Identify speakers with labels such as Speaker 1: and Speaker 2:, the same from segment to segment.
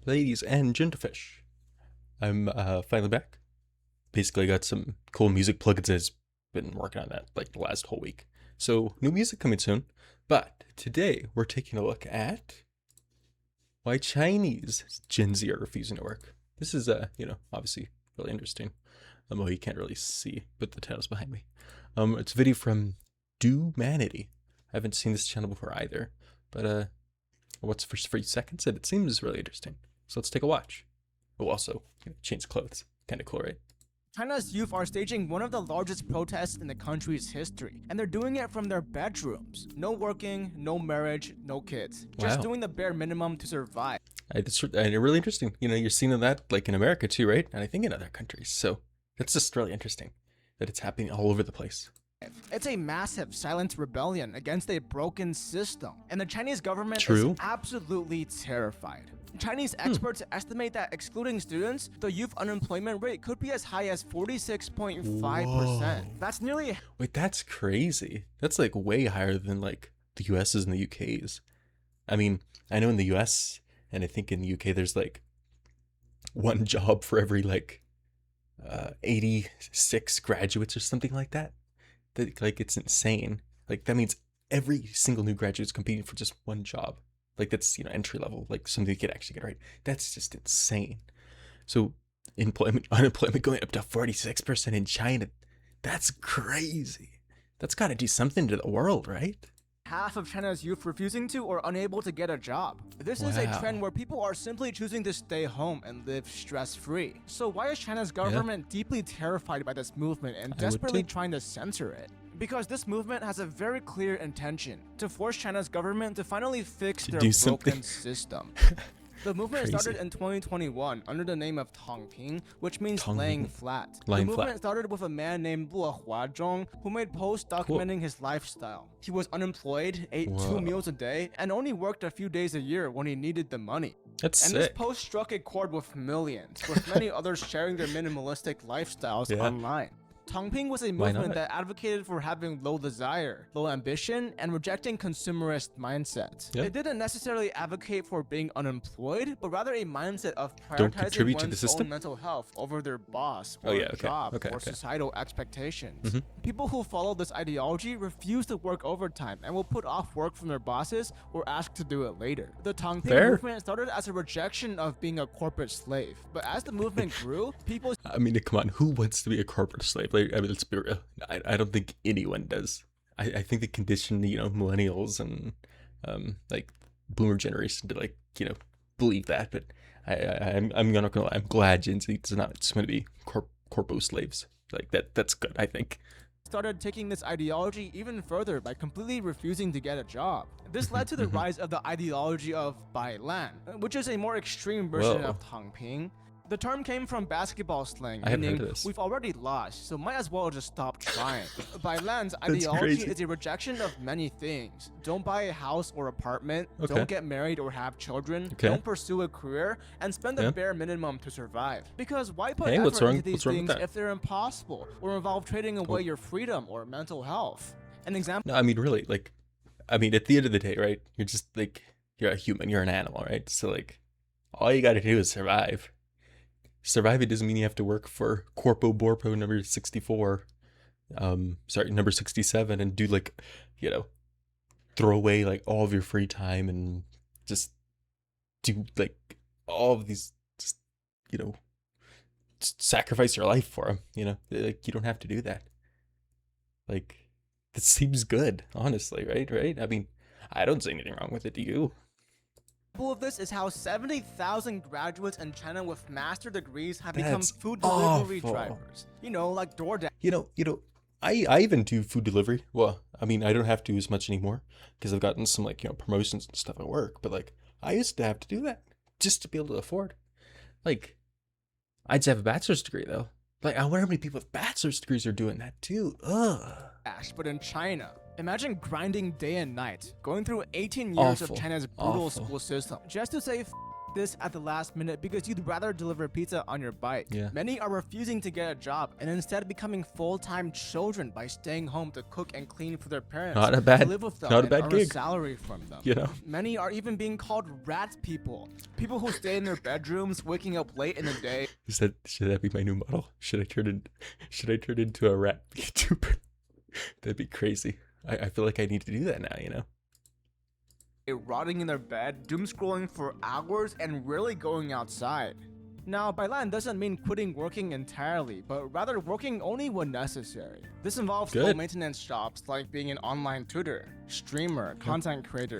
Speaker 1: ladies and gentlefish. I'm finally back. Basically, I got some cool music plugins. I've been working on that like the last whole week. So new music coming soon. But today we're taking a look at why Chinese Gen Z are refusing to work. This is obviously really interesting. Well, you can't really see, but the title's behind me. It's a video from Dumanity. I haven't seen this channel before either, but what's for 3 seconds, and it seems really interesting. So let's take a watch. Oh, also, change clothes. Kind of cool, right?
Speaker 2: China's youth are staging one of the largest protests in the country's history, and they're doing it from their bedrooms. No working, no marriage, no kids. Just doing the bare minimum to survive.
Speaker 1: It's really interesting. You're seeing that like in America too, right? And I think in other countries. So that's just really interesting that it's happening all over the place.
Speaker 2: It's a massive silent rebellion against a broken system, and the Chinese government
Speaker 1: is
Speaker 2: absolutely terrified. Chinese experts estimate that excluding students, the youth unemployment rate could be as high as 46.5%. That's nearly...
Speaker 1: Wait, that's crazy. That's like way higher than like the US's and the UK's. I mean, I know in the US, and I think in the UK there's like one job for every like 86 graduates or something like that. Like, it's insane. Like, that means every single new graduate is competing for just one job. Like, that's, entry level, like something you could actually get right. That's just insane. So unemployment going up to 46% in China. That's crazy. That's got to do something to the world, right?
Speaker 2: Half of China's youth refusing to or unable to get a job. This is a trend where people are simply choosing to stay home and live stress-free. So why is China's government deeply terrified by this movement and desperately trying to censor it? Because this movement has a very clear intention: to force China's government to finally fix their broken system. The movement started in 2021 under the name of Tangping, which means laying flat. The movement started with a man named Luo Huazhong, who made posts documenting his lifestyle. He was unemployed, ate 2 meals a day, and only worked a few days a year when he needed the money.
Speaker 1: That's sick.
Speaker 2: This post struck a chord with millions, with many others sharing their minimalistic lifestyles online. Tangping was a movement that advocated for having low desire, low ambition, and rejecting consumerist mindsets. It didn't necessarily advocate for being unemployed, but rather a mindset of prioritizing one's own mental health over their boss or job or societal expectations. People who follow this ideology refuse to work overtime and will put off work from their bosses or ask to do it later. The Tangping movement started as a rejection of being a corporate slave, but as the movement grew, people...
Speaker 1: I mean, come on, who wants to be a corporate slave? I mean, let's be real. I don't think anyone does. I think the condition, millennials and like boomer generation to like, believe that. But I'm not gonna lie. I'm glad Gen Z is not just going to be corpo slaves. Like that's good, I think.
Speaker 2: Started taking this ideology even further by completely refusing to get a job. This led to the rise of the ideology of Bailan, which is a more extreme version of Tangping. The term came from basketball slang, meaning we've already lost, so might as well just stop trying. Bailan's ideology is a rejection of many things. Don't buy a house or apartment, don't get married or have children, don't pursue a career, and spend the bare minimum to survive. Because why put effort into these things if they're impossible, or involve trading away your freedom or mental health? An example...
Speaker 1: No, I mean, really, like, at the end of the day, right, you're just, like, you're a human, you're an animal, right? So, like, all you gotta do is survive. Surviving doesn't mean you have to work for Corpo Borpo number 64, number 67, and do like, throw away like all of your free time and just do like all of these, just, sacrifice your life for them. Like, you don't have to do that. Like, this seems good, honestly, right? I mean, I don't see anything wrong with it. Do you?
Speaker 2: Of this is how 70,000 graduates in China with master degrees have become food delivery drivers. Like DoorDash.
Speaker 1: I even do food delivery. Well, I mean, I don't have to as much anymore because I've gotten some like, promotions and stuff at work. But like, I used to have to do that just to be able to afford. Like, I'd have a bachelor's degree though. Like, I wonder how many people with bachelor's degrees are doing that too.
Speaker 2: But in China, imagine grinding day and night, going through 18 years of China's brutal school system, just to say this at the last minute because you'd rather deliver pizza on your bike.
Speaker 1: Yeah.
Speaker 2: Many are refusing to get a job and instead becoming full-time children by staying home to cook and clean for their parents,
Speaker 1: Not a
Speaker 2: to
Speaker 1: bad,
Speaker 2: live with them
Speaker 1: not a
Speaker 2: and
Speaker 1: bad
Speaker 2: earn
Speaker 1: gig.
Speaker 2: a salary from them.
Speaker 1: You know?
Speaker 2: Many are even being called rat people. People who stay in their bedrooms, waking up late in the day.
Speaker 1: Should that be my new model? Should I turn into a rat VTuber? That'd be crazy. I feel like I need to do that now, you know?
Speaker 2: Rotting in their bed, doom scrolling for hours, and rarely going outside. Now, bailan doesn't mean quitting working entirely, but rather working only when necessary. This involves low maintenance jobs like being an online tutor, streamer, content creator,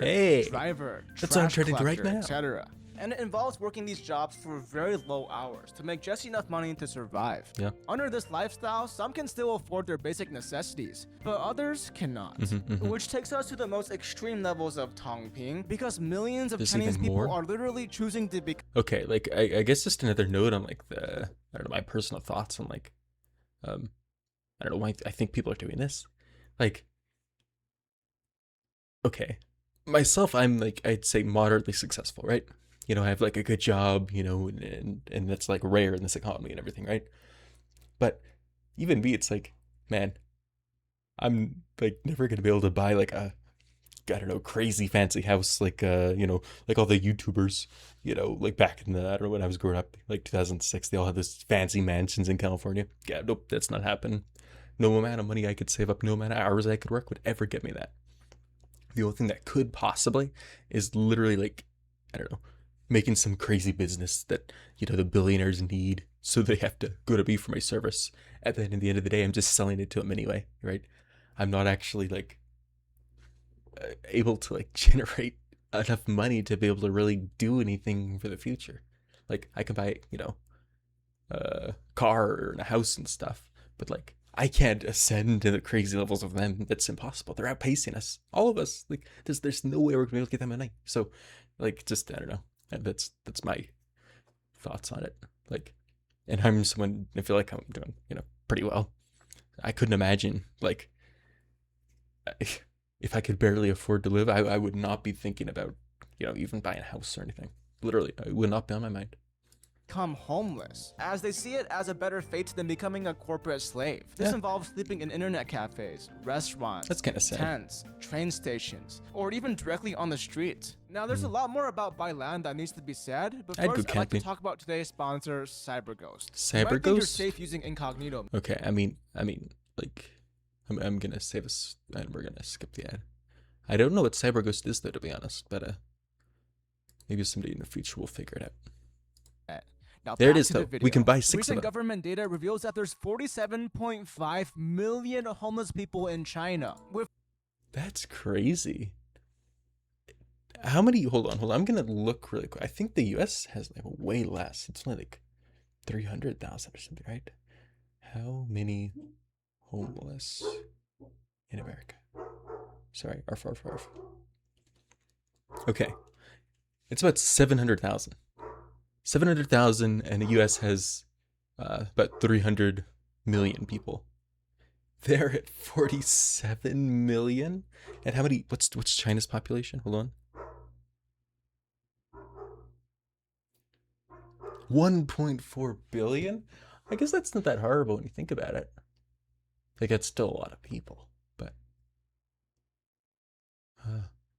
Speaker 2: driver,
Speaker 1: that's what I'm trying to do right
Speaker 2: collector,
Speaker 1: now.
Speaker 2: etc. And it involves working these jobs for very low hours to make just enough money to survive.
Speaker 1: Yeah.
Speaker 2: Under this lifestyle, some can still afford their basic necessities, but others cannot. Which takes us to the most extreme levels of Tongping, because millions of Chinese people are literally choosing to be.
Speaker 1: Okay, like I guess just another note on like I don't know, my personal thoughts on like I don't know why I think people are doing this. Like, okay, myself, I'm like I'd say moderately successful, right? You know, I have like a good job, you know, and that's like rare in this economy and everything, right? But even me, it's like, man, I'm like never gonna be able to buy like a, I don't know, crazy fancy house like you know, like all the YouTubers, you know, like back in the, I don't know, when I was growing up, like 2006, they all had this fancy mansions in California. Yeah, nope, that's not happening. No amount of money I could save up, no amount of hours I could work would ever get me that. The only thing that could possibly is literally like, I don't know, making some crazy business that, you know, the billionaires need, so they have to go to me for my service. And then at the end of the day, I'm just selling it to them anyway, right? I'm not actually like able to like generate enough money to be able to really do anything for the future. Like I can buy, you know, a car and a house and stuff, but like I can't ascend to the crazy levels of them. That's impossible. They're outpacing us, all of us. Like there's no way we're gonna be able to get that money. So like, just, I don't know. That's my thoughts on it. Like, and I'm someone, I feel like I'm doing, you know, pretty well. I couldn't imagine like if I could barely afford to live, I would not be thinking about, you know, even buying a house or anything. Literally, it would not be on my mind.
Speaker 2: Become homeless, as they see it as a better fate than becoming a corporate slave. This involves sleeping in internet cafes, restaurants,
Speaker 1: that's kind of sad,
Speaker 2: tents, train stations, or even directly on the street. Now, there's a lot more about bailan that needs to be said, but first I'd like to talk about today's sponsor, CyberGhost.
Speaker 1: CyberGhost?
Speaker 2: You're safe using incognito.
Speaker 1: Okay, I mean, like, I'm gonna save us, and we're gonna skip the ad. I don't know what CyberGhost is though, to be honest, but maybe someday in the future we'll figure it out.
Speaker 2: Now,
Speaker 1: there it is, though. We can buy 6
Speaker 2: Recent
Speaker 1: of them.
Speaker 2: government data reveals that there's 47.5 million homeless people in China.
Speaker 1: That's crazy. How many? Hold on. I'm gonna look really quick. I think the U.S. has like way less. It's only like 300,000 or something, right? How many homeless in America? Sorry, arf. Okay, it's about 700,000. 700,000, and the U.S. has about 300 million people. They're at 47 million. And how many? What's China's population? Hold on. 1.4 billion. I guess that's not that horrible when you think about it. Like, that's still a lot of people, but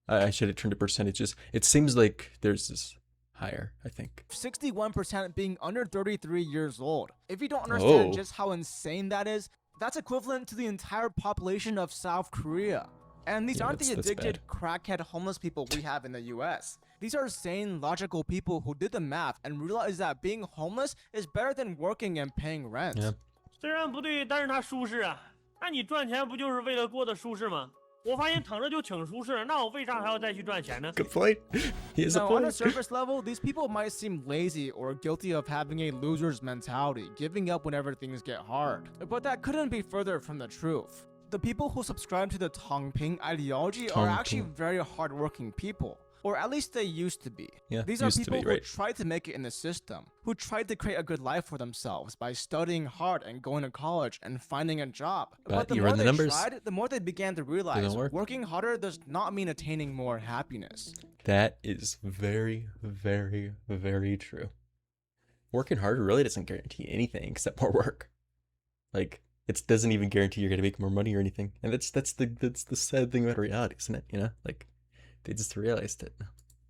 Speaker 1: I should have turned to percentages. It seems like there's this higher, I think.
Speaker 2: 61% being under 33 years old. If you don't understand just how insane that is, that's equivalent to the entire population of South Korea. And these aren't the addicted, crackhead homeless people we have in the US. These are sane, logical people who did the math and realized that being homeless is better than working and paying rent.
Speaker 1: Yeah.
Speaker 3: 虽然不对，但是它舒适啊。那你赚钱不就是为了过得舒适吗？我发现躺着就挺舒适，那我为啥还要再去赚钱呢？
Speaker 1: Good point. He is a
Speaker 2: Now, on a
Speaker 1: point.
Speaker 2: surface level, these people might seem lazy or guilty of having a loser's mentality, giving up whenever things get hard. But that couldn't be further from the truth. The people who subscribe to the Tongping ideology are actually very hardworking people. Or at least they used to be.
Speaker 1: Yeah,
Speaker 2: these are people
Speaker 1: right.
Speaker 2: who tried to make it in the system, who tried to create a good life for themselves by studying hard and going to college and finding a job. But the more they tried, the more they began to realize working harder does not mean attaining more happiness.
Speaker 1: That is very, very, very true. Working harder really doesn't guarantee anything except more work. Like, it doesn't even guarantee you're gonna make more money or anything. And that's the sad thing about reality, isn't it? You know, like they just realized it.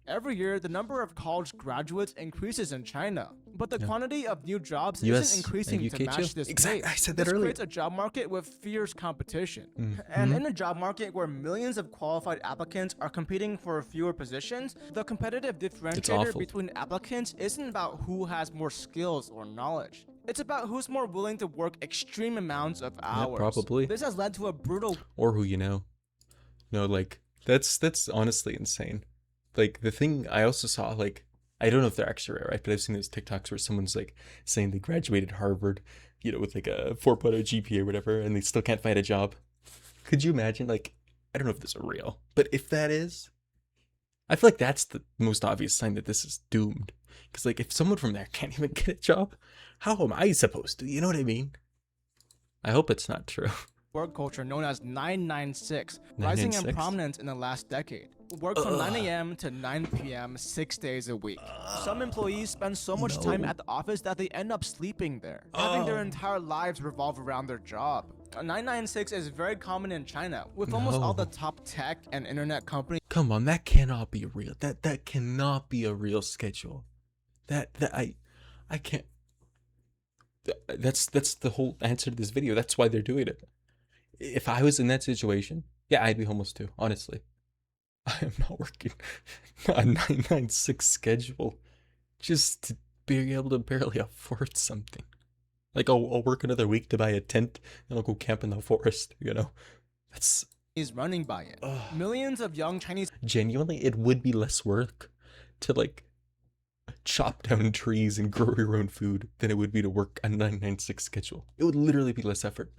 Speaker 2: Every year, the number of college graduates increases in China, but the quantity of new jobs
Speaker 1: US
Speaker 2: isn't increasing
Speaker 1: and
Speaker 2: to
Speaker 1: UK
Speaker 2: match
Speaker 1: too.
Speaker 2: this
Speaker 1: Exactly,
Speaker 2: pace.
Speaker 1: I said that
Speaker 2: This
Speaker 1: earlier.
Speaker 2: creates a job market with fierce competition.
Speaker 1: Mhm.
Speaker 2: And in a job market where millions of qualified applicants are competing for fewer positions, the competitive differentiator
Speaker 1: awful.
Speaker 2: between applicants isn't about who has more skills or knowledge. It's about who's more willing to work extreme amounts of hours.
Speaker 1: probably.
Speaker 2: This has led to a brutal
Speaker 1: Or who you know. No, like that's honestly insane. Like the thing I also saw, like I don't know if they're actually right, but I've seen those TikToks where someone's like saying they graduated Harvard, you know, with like a 4.0 GPA or whatever, and they still can't find a job. Could you imagine? Like, I don't know if this is real, but if that is, I feel like that's the most obvious sign that this is doomed. Because like, if someone from there can't even get a job, how am I supposed to? You know what I mean? I hope it's not true.
Speaker 2: work culture known as 996, rising in
Speaker 1: 996?
Speaker 2: prominence in the last decade. Work from 9 a.m. to 9 p.m. 6 days a week. Some employees spend so much time at the office that they end up sleeping there, having their entire lives revolve around their job. 996 is very common in China, with almost all the
Speaker 1: No.
Speaker 2: top tech and internet companies
Speaker 1: Come on, that cannot be real. That cannot be a real schedule. That I can't. That's the whole answer to this video. That's why they're doing it. If I was in that situation, yeah, I'd be homeless too. Honestly, I am not working a 996 schedule just to be able to barely afford something. Like I'll work another week to buy a tent and I'll go camp in the forest. You know, that's
Speaker 2: running by it. Millions of young Chinese
Speaker 1: genuinely, it would be less work to like chop down trees and grow your own food than it would be to work a 996 schedule. It would literally be less effort.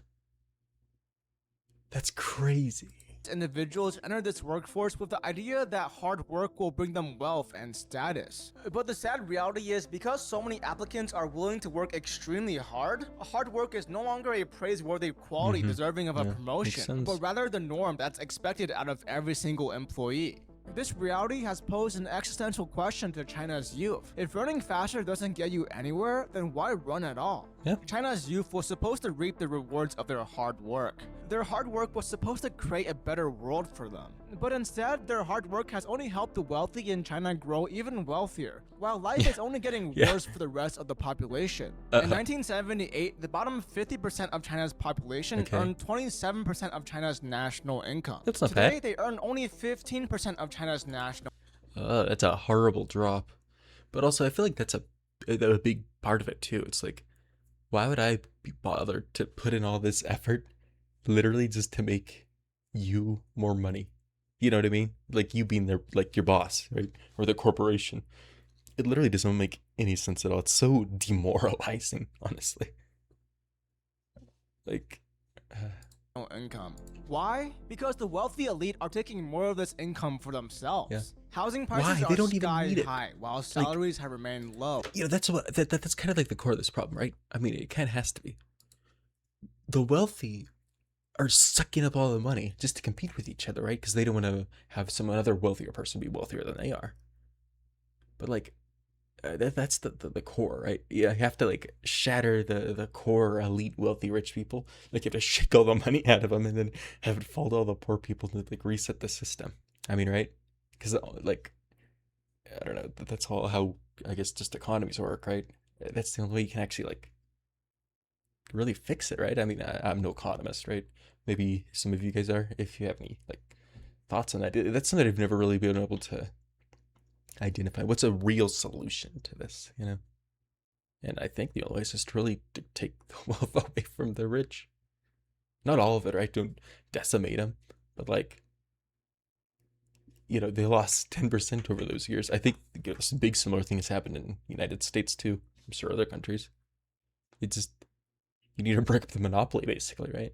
Speaker 1: That's crazy.
Speaker 2: individuals enter this workforce with the idea that hard work will bring them wealth and status. But the sad reality is, because so many applicants are willing to work extremely hard work is no longer a praiseworthy quality deserving of a promotion, but rather the norm that's expected out of every single employee. This reality has posed an existential question to China's youth. If running faster doesn't get you anywhere, then why run at all?
Speaker 1: Yeah.
Speaker 2: China's youth was supposed to reap the rewards of their hard work. Their hard work was supposed to create a better world for them. But instead, their hard work has only helped the wealthy in China grow even wealthier, while life is only getting worse for the rest of the population. In 1978, the bottom 50% of China's population earned 27% of China's national income.
Speaker 1: That's not
Speaker 2: Today,
Speaker 1: bad.
Speaker 2: they earn only 15% of China's national.
Speaker 1: That's a horrible drop. But also, I feel like that's a big part of it too. It's like, why would I be bothered to put in all this effort literally just to make you more money? You know what I mean? Like you being their, like your boss, right? Or the corporation. It literally doesn't make any sense at all. It's so demoralizing, honestly. Like,
Speaker 2: income. Why? Because the wealthy elite are taking more of this income for themselves.
Speaker 1: Yeah.
Speaker 2: Housing prices
Speaker 1: Why?
Speaker 2: are
Speaker 1: They don't even
Speaker 2: sky
Speaker 1: need it.
Speaker 2: high, while salaries have remained low.
Speaker 1: you know, that's what that's kind of like the core of this problem, right? I mean, it kind of has to be. The wealthy are sucking up all the money just to compete with each other, right? Because they don't want to have some other wealthier person be wealthier than they are. But like, that's the core, right? Yeah, you have to like shatter the core elite wealthy rich people. Like you have to shake all the money out of them and then have it fall to all the poor people to like reset the system. I mean, right? Because like, I don't know. That's all how I guess just economies work, right? That's the only way you can actually like really fix it, right? I mean, I'm no economist, right? Maybe some of you guys are. If you have any like thoughts on that, that's something I've never really been able to identify. What's a real solution to this, you know? And I think the only way is just to really take the wealth away from the rich. Not all of it, right? Don't decimate them, but like, you know, they lost 10% over those years. I think some big similar things happened in the United States too. I'm sure other countries. It just, you need to break up the monopoly, basically, right?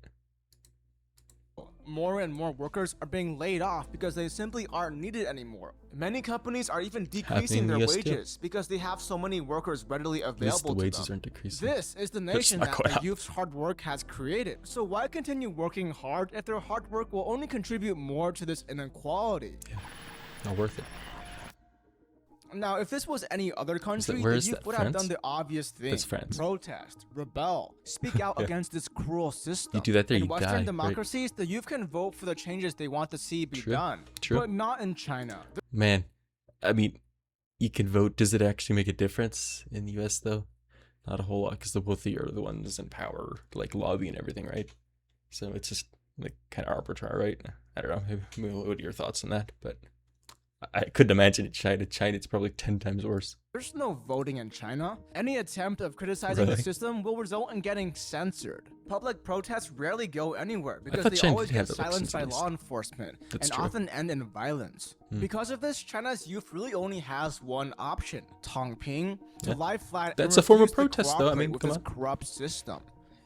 Speaker 2: More and more workers are being laid off because they simply aren't needed anymore. Many companies are even decreasing
Speaker 1: in
Speaker 2: their
Speaker 1: the US too.
Speaker 2: wages because they have so many workers readily
Speaker 1: At least
Speaker 2: available
Speaker 1: the
Speaker 2: to
Speaker 1: wages
Speaker 2: them.
Speaker 1: aren't decreasing.
Speaker 2: This is the nation
Speaker 1: not
Speaker 2: that
Speaker 1: going
Speaker 2: the
Speaker 1: up.
Speaker 2: youth's hard work has created. So why continue working hard if their hard work will only contribute more to this inequality?
Speaker 1: Not worth it.
Speaker 2: Now, if this was any other country,
Speaker 1: where
Speaker 2: the
Speaker 1: is
Speaker 2: youth
Speaker 1: that,
Speaker 2: would
Speaker 1: France?
Speaker 2: have done the obvious thing.
Speaker 1: That's France.
Speaker 2: Protest, rebel, speak out
Speaker 1: Yeah.
Speaker 2: against this cruel system.
Speaker 1: You do that there,
Speaker 2: in
Speaker 1: you
Speaker 2: Western
Speaker 1: die, right?
Speaker 2: democracies, the youth can vote for the changes they want to see be
Speaker 1: True.
Speaker 2: done.
Speaker 1: True.
Speaker 2: But not in China.
Speaker 1: Man, I mean, you can vote. Does it actually make a difference in the U.S. though? Not a whole lot, because both of you are the ones in power, like lobby and everything, right? So it's just like kind of arbitrary, right? I don't know. Maybe what are your thoughts on that? But I couldn't imagine in China. It's probably 10 times worse.
Speaker 2: There's no voting in China. Any attempt of criticizing the
Speaker 1: Really?
Speaker 2: system will result in getting censored. Public protests rarely go anywhere because
Speaker 1: thought
Speaker 2: they
Speaker 1: China
Speaker 2: always
Speaker 1: did
Speaker 2: get
Speaker 1: have
Speaker 2: silenced by
Speaker 1: elections at
Speaker 2: law
Speaker 1: least.
Speaker 2: enforcement
Speaker 1: That's
Speaker 2: and
Speaker 1: true.
Speaker 2: often end in violence. Because of this, China's youth really only has one option: Tongping, to
Speaker 1: Yeah.
Speaker 2: lie flat.
Speaker 1: That's
Speaker 2: and
Speaker 1: a form of
Speaker 2: refuse to
Speaker 1: protest, though. I
Speaker 2: cooperate
Speaker 1: mean,
Speaker 2: with
Speaker 1: come
Speaker 2: this
Speaker 1: on.
Speaker 2: corrupt system.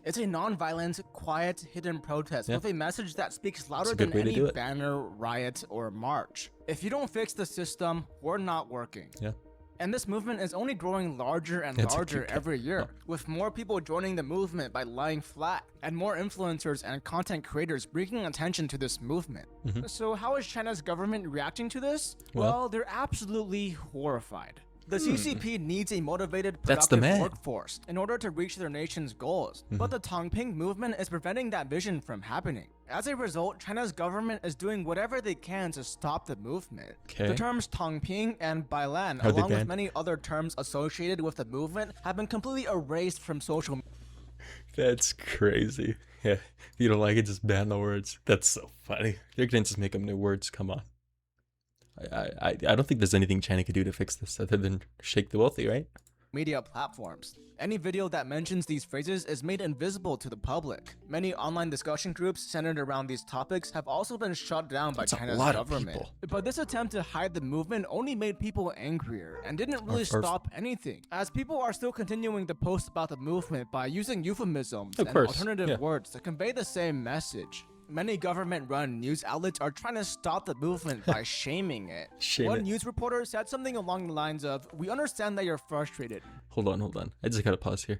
Speaker 2: It's a non-violent, quiet, hidden protest
Speaker 1: Yeah.
Speaker 2: with a message that speaks louder
Speaker 1: a good
Speaker 2: than
Speaker 1: way to
Speaker 2: any
Speaker 1: do it.
Speaker 2: banner, riot, or march. If you don't fix the system, we're not working.
Speaker 1: Yeah.
Speaker 2: And this movement is only growing larger and
Speaker 1: It's a
Speaker 2: larger
Speaker 1: cute cat.
Speaker 2: every year,
Speaker 1: Oh.
Speaker 2: with more people joining the movement by lying flat, and more influencers and content creators bringing attention to this movement. So how is China's government reacting to this? Well, they're absolutely horrified. The CCP needs a motivated,
Speaker 1: That's the
Speaker 2: productive
Speaker 1: man.
Speaker 2: workforce in order to reach their nation's goals. But the Tongping movement is preventing that vision from happening. As a result, China's government is doing whatever they can to stop the movement.
Speaker 1: Okay.
Speaker 2: The terms Tongping and Bailan,
Speaker 1: Are they
Speaker 2: along with
Speaker 1: banned?
Speaker 2: many other terms associated with the movement, have been completely erased from social media.
Speaker 1: That's crazy. Yeah. If you don't like it, just ban the words. That's so funny. They're gonna just make them new words. Come on. I don't think there's anything China could do to fix this other than shake the wealthy, right?
Speaker 2: Media platforms. Any video that mentions these phrases is made invisible to the public. Many online discussion groups centered around these topics have also been shut down by
Speaker 1: That's a
Speaker 2: China's
Speaker 1: lot of
Speaker 2: government.
Speaker 1: people.
Speaker 2: But this attempt to hide the movement only made people angrier and didn't really
Speaker 1: Or-
Speaker 2: stop anything, as people are still continuing to post about the movement by using euphemisms
Speaker 1: Of
Speaker 2: and
Speaker 1: course,
Speaker 2: alternative
Speaker 1: yeah.
Speaker 2: words to convey the same message. Many government-run news outlets are trying to stop the movement by shaming it.
Speaker 1: Shame
Speaker 2: One
Speaker 1: it.
Speaker 2: news reporter said something along the lines of, "We understand that you're frustrated.
Speaker 1: Hold on. I just gotta pause here.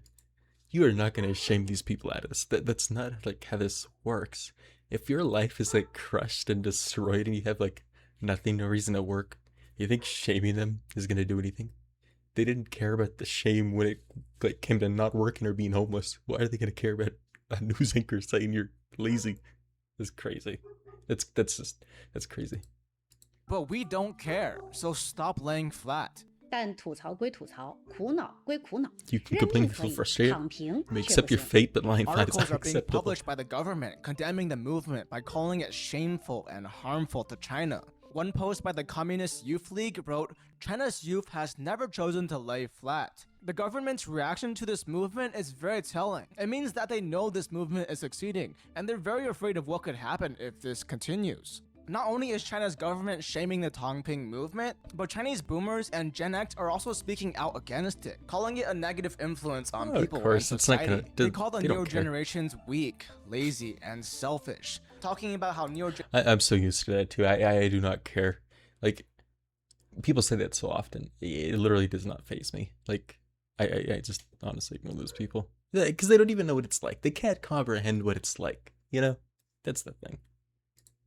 Speaker 1: You are not gonna shame these people out of this. That's not like how this works. If your life is like crushed and destroyed and you have like nothing, no reason to work, you think shaming them is gonna do anything? They didn't care about the shame when it like came to not working or being homeless. Why are they gonna care about a news anchor saying you're lazy? That's crazy. That's crazy.
Speaker 2: But we don't care, so stop laying flat."
Speaker 4: 但吐槽归吐槽，苦恼归苦恼，
Speaker 1: You can
Speaker 4: 认
Speaker 1: complain
Speaker 4: 命
Speaker 1: if
Speaker 4: 可
Speaker 1: you
Speaker 4: 以，
Speaker 1: feel frustrated.
Speaker 4: 躺平
Speaker 1: You may
Speaker 4: 却
Speaker 1: accept
Speaker 4: 不
Speaker 1: your
Speaker 4: 行。
Speaker 1: fate, but lying flat is
Speaker 2: Articles are being
Speaker 1: unacceptable.
Speaker 2: published by the government condemning the movement by calling it shameful and harmful to China. One post by the Communist Youth League wrote, "China's youth has never chosen to lay flat." The government's reaction to this movement is very telling. It means that they know this movement is succeeding, and they're very afraid of what could happen if this continues. Not only is China's government shaming the Tongping movement, but Chinese boomers and Gen X are also speaking out against it, calling it a negative influence on
Speaker 1: Oh, of
Speaker 2: people and
Speaker 1: course, it's not
Speaker 2: society.
Speaker 1: gonna-
Speaker 2: They call the
Speaker 1: they don't
Speaker 2: newer
Speaker 1: care.
Speaker 2: generations weak, lazy, and selfish, talking about how newer
Speaker 1: I'm so used to that too. I do not care. Like, people say that so often. It literally does not faze me. Like, I just honestly ignore those people. Because they don't even know what it's like. They can't comprehend what it's like. You know? That's the thing.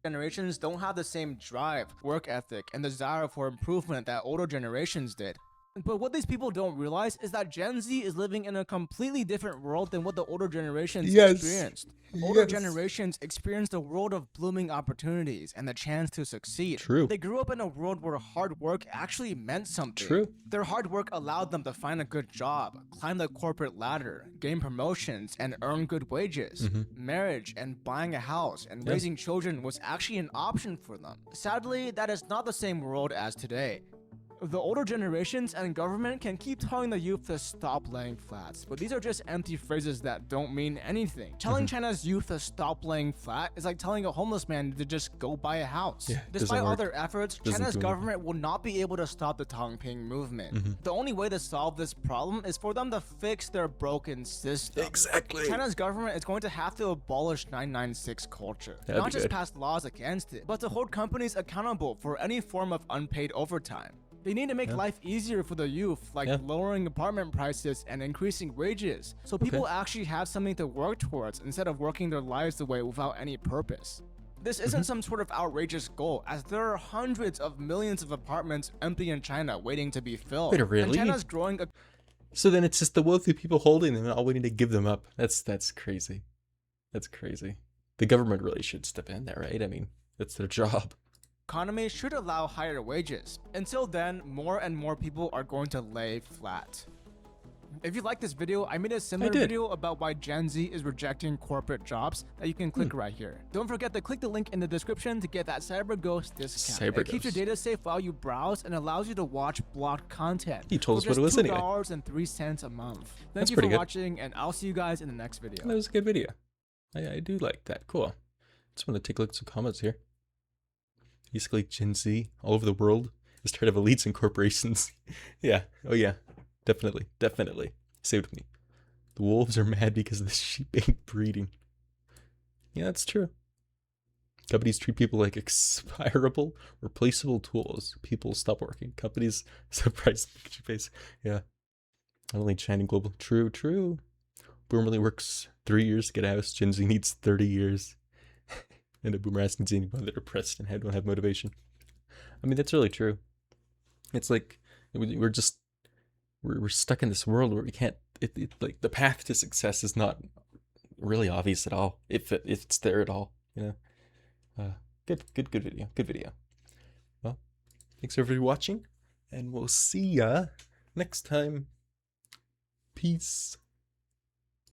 Speaker 2: generations don't have the same drive, work ethic, and desire for improvement that older generations did. But what these people don't realize is that Gen Z is living in a completely different world than what the older generations
Speaker 1: Yes.
Speaker 2: experienced. Older
Speaker 1: Yes.
Speaker 2: generations experienced a world of blooming opportunities and the chance to succeed.
Speaker 1: True.
Speaker 2: They grew up in a world where hard work actually meant something.
Speaker 1: True.
Speaker 2: Their hard work allowed them to find a good job, climb the corporate ladder, gain promotions, and earn good wages. Marriage and buying a house and
Speaker 1: Yeah.
Speaker 2: raising children was actually an option for them. Sadly, that is not the same world as today. The older generations and government can keep telling the youth to stop laying flats, but these are just empty phrases that don't mean anything. Telling China's youth to stop laying flat is like telling a homeless man to just go buy a house.
Speaker 1: Yeah, it
Speaker 2: Despite
Speaker 1: doesn't
Speaker 2: all
Speaker 1: work.
Speaker 2: their efforts,
Speaker 1: Doesn't
Speaker 2: China's
Speaker 1: do anything.
Speaker 2: government will not be able to stop the Tongping movement. The only way to solve this problem is for them to fix their broken system.
Speaker 1: Exactly.
Speaker 2: China's government is going to have to abolish 996 culture.
Speaker 1: That'd
Speaker 2: Not
Speaker 1: be
Speaker 2: just
Speaker 1: good.
Speaker 2: pass laws against it, but to hold companies accountable for any form of unpaid overtime. They need to make life easier for the youth, like
Speaker 1: Yeah.
Speaker 2: lowering apartment prices and increasing wages, so people actually have something to work towards instead of working their lives away without any purpose. This isn't some sort of outrageous goal, as there are hundreds of millions of apartments empty in China waiting to be filled.
Speaker 1: Wait, really?
Speaker 2: And China's growing a
Speaker 1: So then it's just the wealthy people holding them and all waiting to give them up. That's crazy. That's crazy. The government really should step in there, right? I mean, that's their job.
Speaker 2: economy should allow higher wages. Until then, more and more people are going to lay flat. If you like this video, I made a similar video about why Gen Z is rejecting corporate jobs that you can click right here. Don't forget to click the link in the description to get that CyberGhost discount. It keeps your data safe while you browse and allows you to watch blocked content.
Speaker 1: He told us what it was anyway.
Speaker 2: $2.03 a month. Thank you for watching, and I'll see you guys in the next video.
Speaker 1: That was a good video. I do like that. Cool. Just want to take a look at some comments here. Basically, Gen Z all over the world is tired of elites and corporations. Yeah. Oh yeah. Definitely. Definitely. Say it with me. The wolves are mad because the sheep ain't breeding. Yeah, that's true. Companies treat people like expirable, replaceable tools. People stop working. Companies surprise face. Yeah. Only China global. True, true. Boomer only works 3 years to get a house. Gen Z needs 30 years. And a boomer asking Gen Z why they're depressed and don't have motivation. I mean, that's really true. It's like we're stuck in this world where we can't. Like the path to success is not really obvious at all. If it's there at all, you know. Good video. Good video. Well, thanks everybody for watching, and we'll see ya next time. Peace.